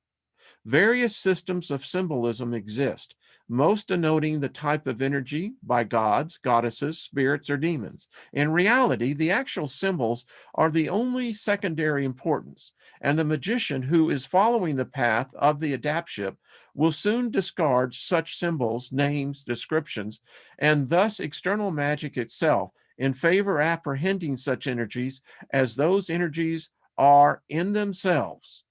[SPEAKER 1] Various systems of symbolism exist, most denoting the type of energy by gods, goddesses, spirits, or demons. In reality, the actual symbols are the only secondary importance, and the magician who is following the path of the adeptship will soon discard such symbols, names, descriptions, and thus external magic itself, in favor of apprehending such energies as those energies are in themselves.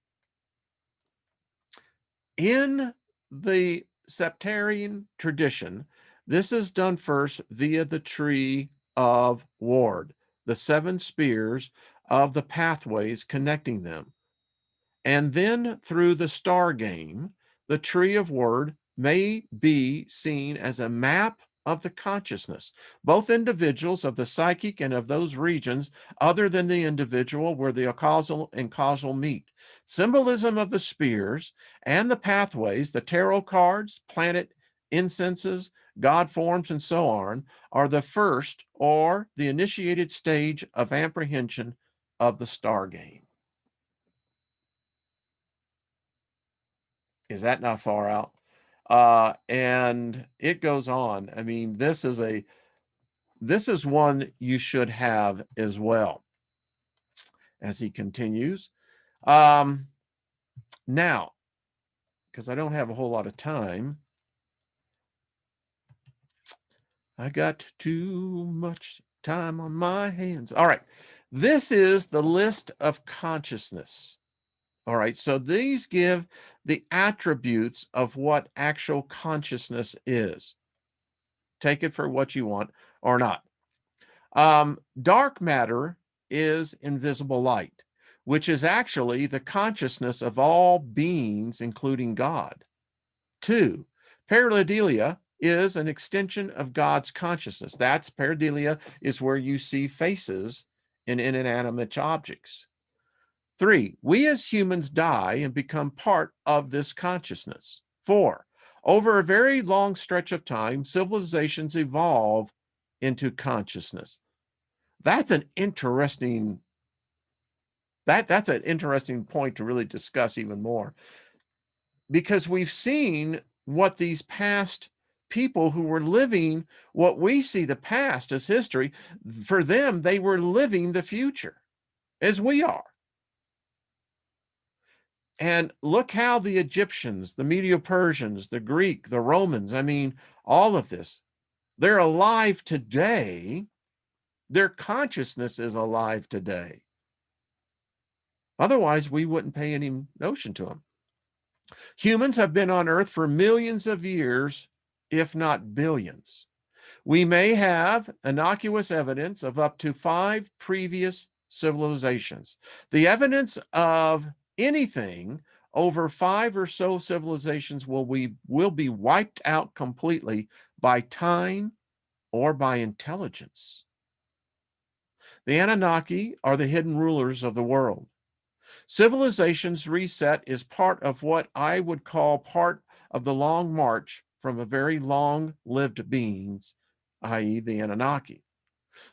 [SPEAKER 1] In the septarian tradition, this is done first via the tree of ward, the 7 spears of the pathways connecting them. And then through the star game, the tree of word may be seen as a map of the consciousness, both individuals of the psychic and of those regions other than the individual where the causal and causal meet. Symbolism of the spears and the pathways, the tarot cards, planet incenses, god forms, and so on, are the first or the initiated stage of apprehension of the star game. Is that not far out? And it goes on. I mean, this is one you should have as well. As he continues, now, because I don't have a whole lot of time, I got too much time on my hands. All right, this is the list of consciousness. All right, so these give the attributes of what actual consciousness is. Take it for what you want or not. Dark matter is invisible light, which is actually the consciousness of all beings, including God. 2, pareidolia is an extension of God's consciousness. That's pareidolia is where you see faces in inanimate objects. 3, we as humans die and become part of this consciousness. 4, Over a very long stretch of time, civilizations evolve into consciousness. That's an interesting that's an interesting point to really discuss even more, because we've seen what these past people who were living what we see the past as history, for them, they were living the future as we are. And look how the Egyptians, the Medo-Persians, the Greek, the Romans, I mean, all of this, they're alive today. Their consciousness is alive today. Otherwise, we wouldn't pay any notion to them. Humans have been on Earth for millions of years, if not billions. We may have innocuous evidence of up to 5 previous civilizations. The evidence of anything over 5 or so civilizations will be wiped out completely by time or by intelligence. The Anunnaki are the hidden rulers of the world. Civilization's reset is part of what I would call part of the long march from a very long-lived beings, i.e. the Anunnaki.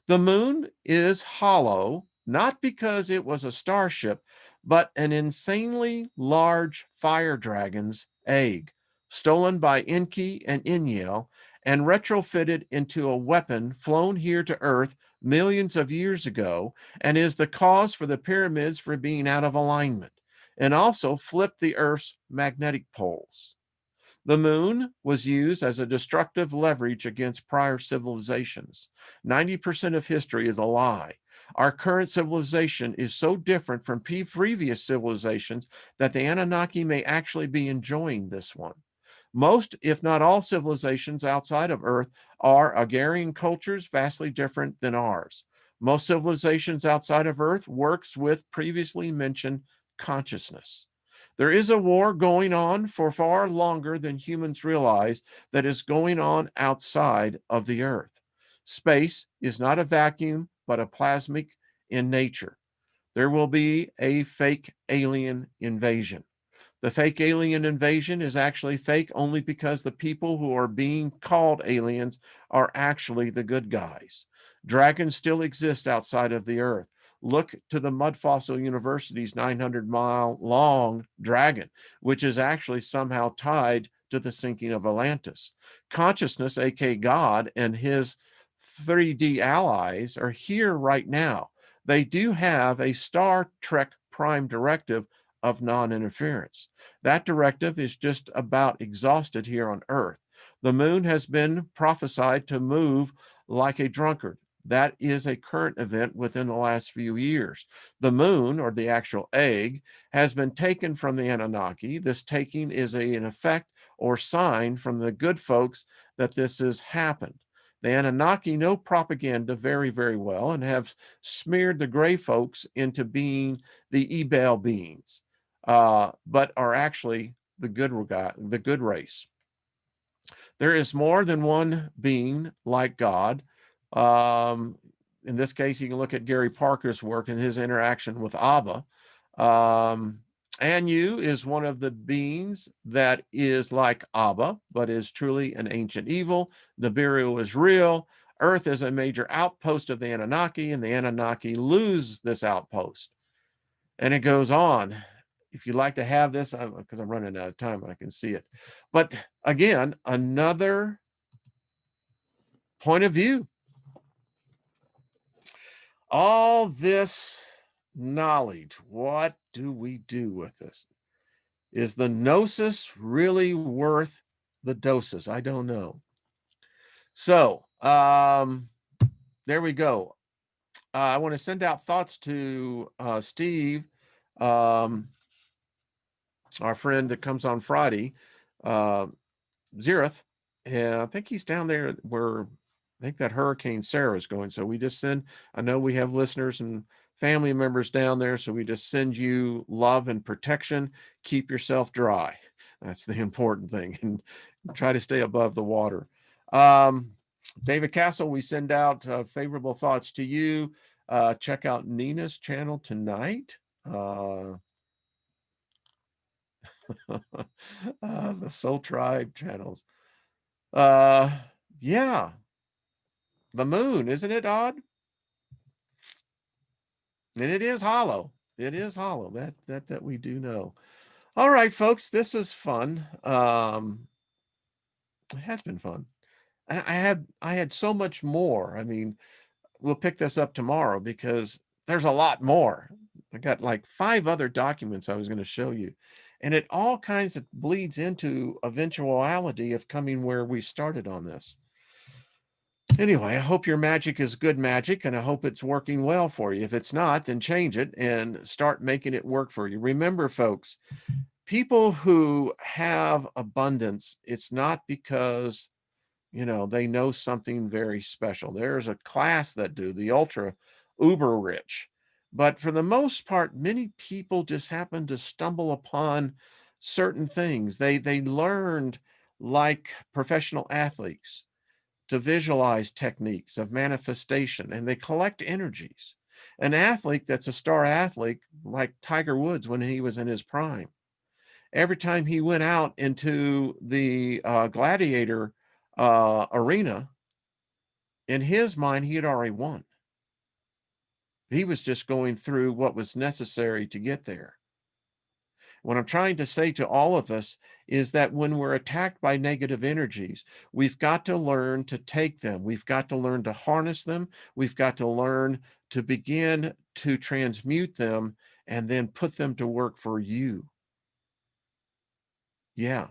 [SPEAKER 1] The moon is hollow, not because it was a starship, but an insanely large fire dragon's egg, stolen by Enki and Enlil, and retrofitted into a weapon flown here to Earth millions of years ago, and is the cause for the pyramids for being out of alignment, and also flipped the Earth's magnetic poles. The moon was used as a destructive leverage against prior civilizations. 90% of history is a lie. Our current civilization is so different from previous civilizations that the Anunnaki may actually be enjoying this one. Most, if not all, civilizations outside of Earth are agrarian cultures vastly different than ours. Most civilizations outside of Earth works with previously mentioned consciousness. There is a war going on for far longer than humans realize that is going on outside of the Earth. Space is not a vacuum, but a plasmic in nature. There will be a fake alien invasion. The fake alien invasion is actually fake only because the people who are being called aliens are actually the good guys. Dragons still exist outside of the Earth. Look to the Mud Fossil University's 900-mile-long dragon, which is actually somehow tied to the sinking of Atlantis. Consciousness, aka God, and his 3D allies are here right now. They do have a Star Trek Prime directive of non-interference. That directive is just about exhausted here on Earth. The moon has been prophesied to move like a drunkard. That is a current event within the last few years. The moon, or the actual egg, has been taken from the Anunnaki. This taking is an effect or sign from the good folks that this has happened. The Anunnaki know propaganda very, very well and have smeared the gray folks into being the Ebel beings. But are actually the good race. There is more than one being like God. In this case, you can look at Gary Parker's work and his interaction with Abba. Anu is one of the beings that is like Abba, but is truly an ancient evil. Nibiru is real. Earth is a major outpost of the Anunnaki, and the Anunnaki lose this outpost. And it goes on. If you'd like to have this, because I'm running out of time and I can see it. But again, another point of view. All this knowledge, what do we do with this? Is the gnosis really worth the doses? I don't know. So there we go. I want to send out thoughts to Steve, our friend that comes on Friday, Zereth, and I think he's down there where I think that Hurricane Sarah is going. So we just send, I know we have listeners and family members down there, so we just send you love and protection. Keep yourself dry. That's the important thing, and try to stay above the water. David Castle, we send out favorable thoughts to you. Check out Nina's channel tonight. The Soul Tribe channels. Yeah, the moon, isn't it odd? And it is hollow. It is hollow. That we do know. All right, folks, this is fun. It has been fun. I had so much more. I mean, we'll pick this up tomorrow because there's a lot more. I got like 5 other documents I was going to show you. And it all kinds of bleeds into eventuality of coming where we started on this. Anyway, I hope your magic is good magic, and I hope it's working well for you. If it's not, then change it and start making it work for you. Remember, folks, people who have abundance, it's not because, they know something very special. There's a class that do, the ultra uber rich. But for the most part, many people just happen to stumble upon certain things. They learned, like professional athletes, to visualize techniques of manifestation, and they collect energies. An athlete that's a star athlete, like Tiger Woods when he was in his prime, every time he went out into the gladiator arena, in his mind, he had already won. He was just going through what was necessary to get there. What I'm trying to say to all of us is that when we're attacked by negative energies, we've got to learn to take them. We've got to learn to harness them. We've got to learn to begin to transmute them and then put them to work for you. Yeah.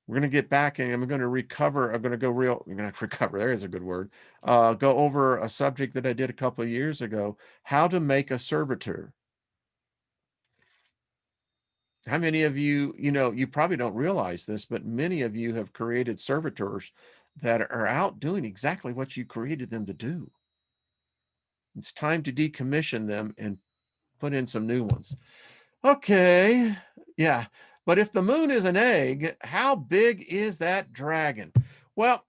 [SPEAKER 1] We're going to get back and I'm going to recover. I'm going to go real, I'm going to recover. There is a good word. Go over a subject that I did a couple of years ago, how to make a servitor. How many of you, you probably don't realize this, but many of you have created servitors that are out doing exactly what you created them to do. It's time to decommission them and put in some new ones. Okay. Yeah. But if the moon is an egg, how big is that dragon? Well,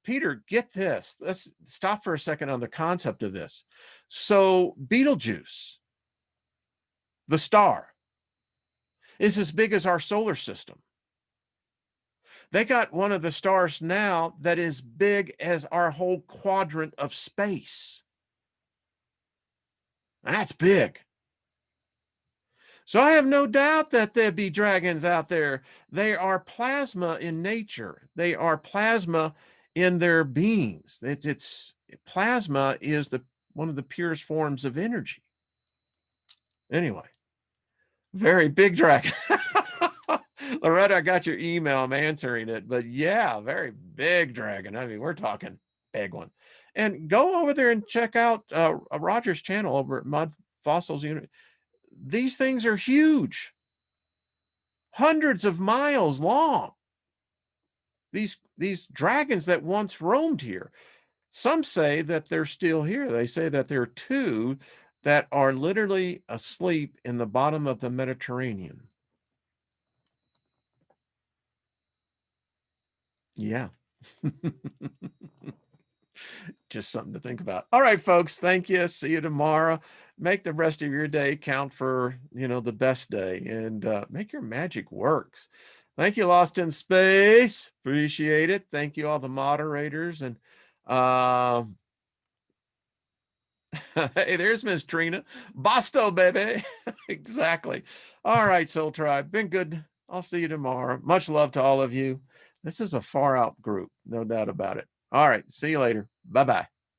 [SPEAKER 1] Peter, get this. Let's stop for a second on the concept of this. So Betelgeuse, the star, is as big as our solar system. They got one of the stars now that is big as our whole quadrant of space. That's big. So I have no doubt that there be dragons out there. They are plasma in nature. They are plasma in their beings. It's plasma is one of the purest forms of energy. Anyway, very big dragon. Loretta, I got your email. I'm answering it, but yeah, very big dragon. I mean, we're talking big one. And go over there and check out Roger's channel over at Mud Fossils Unit. These things are huge, hundreds of miles long. These dragons that once roamed here. Some say that they're still here. They say that there are 2 that are literally asleep in the bottom of the Mediterranean. Yeah. Just something to think about. All right, folks. Thank you. See you tomorrow. Make the rest of your day count for, the best day, and make your magic works. Thank you, Lost in Space. Appreciate it. Thank you, all the moderators. And hey, there's Miss Trina. BOSTO, baby. Exactly. All right, Soul Tribe. Been good. I'll see you tomorrow. Much love to all of you. This is a far out group, no doubt about it. All right. See you later. Bye-bye.